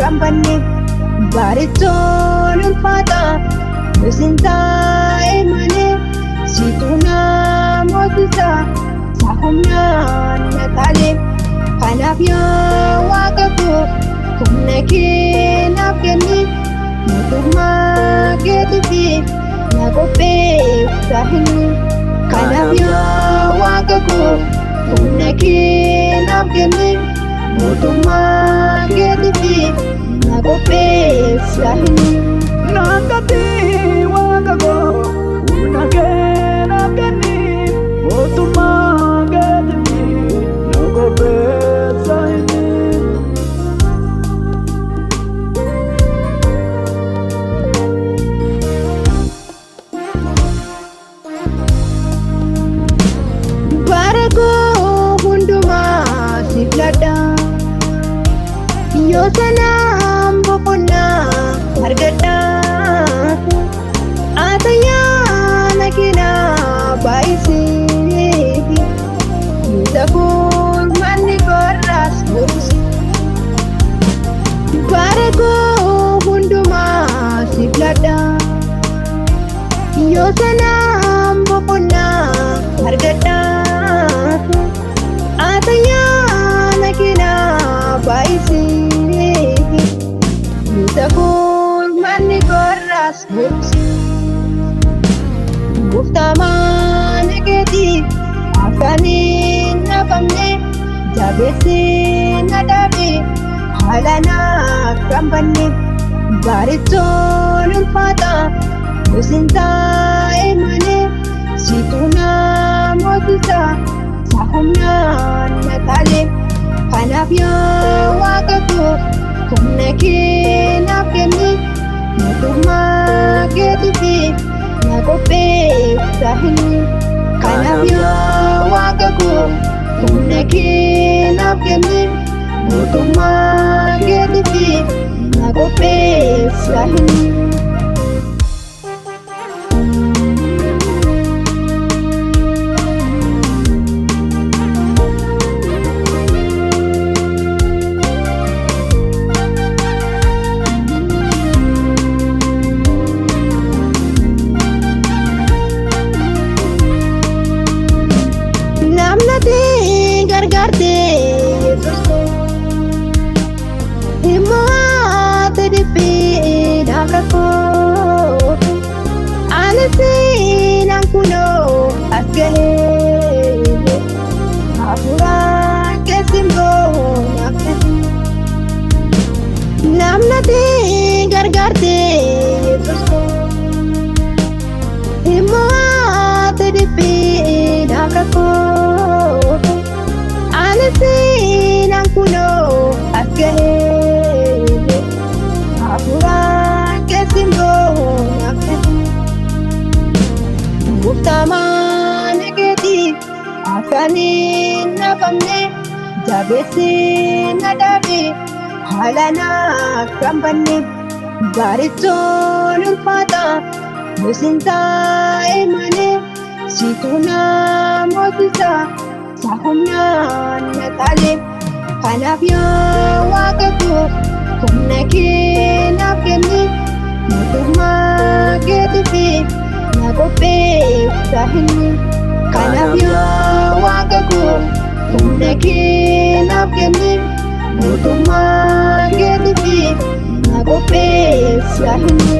kan banne bareechuun ulfaata nusin taa'e malee situ namootisa humnaan na taale kanaaf yaa waaqa koo humna kee naaf kenni mootummaa keetiif na qopheessa himi kanaaf yaa waaqa koo humna kee naaf kenni mootummaa keetiif na qopheessa himi Nangati waaqa koo humna kee naaf kenni mootummaa keetiif na qopheessa himi. Bara koo hundumaa siif ladha yoo sanaan boqonnaa argadha atayyaana keenaa baay'isee nuta kun manni gorraas gorsi bara koo hundumaa siif ladha yoo sanaan boqonnaa argadha atayyaana keenaa baay'isee nuta kun manni gorraas gorsi Guftamaan keetii afaanin na qabne jabeessee na dhaabe haala na kan banne bareechuun ulfaata nusin taa'e malee situ namootisa humnaan na taale kanaaf yaa waaqa koo humna kee naaf kenni mootummaa keetiif na qopheessa himi kanaaf yaa waaqa koo humna kee naaf kenni mootummaa keetiif na qopheessa himi. Namnati gargaarte Yesuus immoo ati dhibbee naaf rakkoo ani siinaan kunoo as gahee hafuuraan keessi immoo naaf ta'e namnati gargaarte Yesuus immoo ati dhibbee naaf rakkoo Siinaan kunoo as gahee hafuuraan keessi immoo naaf ta'e Guftamaan keetii afaanin na qabne jabeessee na dhaabe haala na kan banne bareechuun ulfaata nusin taa'e malee situ namootisa humnaan na taale kanaaf yaa waaqa koo humna kee naaf kenni mootummaa keetiif na qopheessa himi kanaaf yaa waaqa koo humna kee naaf kenni mootummaa keetiif na qopheessa himi.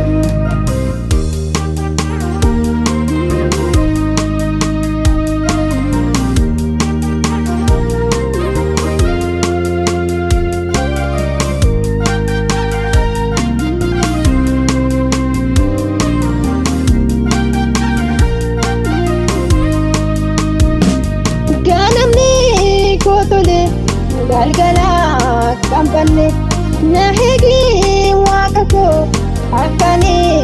Galgala kan banne na heegi waaqa koo akkanee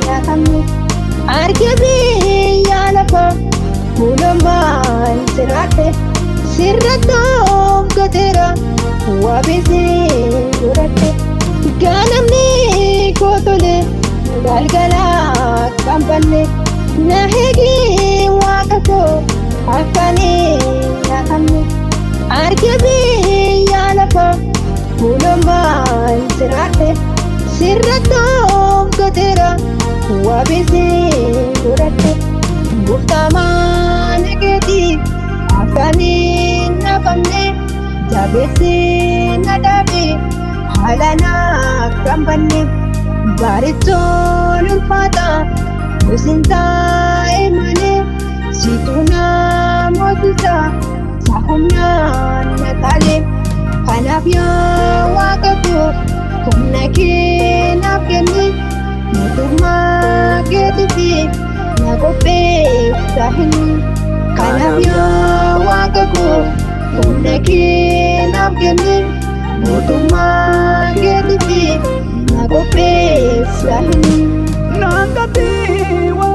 na kamne arge biyya lafa fuulummaan sirraate sirrattoon gateera waabisee godhatte ganamni koo tole galgala kan banne na heegi waaqa koo akkanee na kamne arge biyya lafa fuulummaan sirraate irrattoon goteera waabisee godhadhe gooftamaa nageetii afaniin nafamne jabeessee na dhaabe haala naaf kan banne bareechoon ulfaata gosin taa'e malee situu namootisa saahumnaan na taale kanaaf yaa waaqa koo humna kee naaf kenni mootummaa keetiif na qopheessa hin kanaaf yaa waaqa koo humna kee naaf kenni mootummaa keetiif na qopheessa hin Nangati wa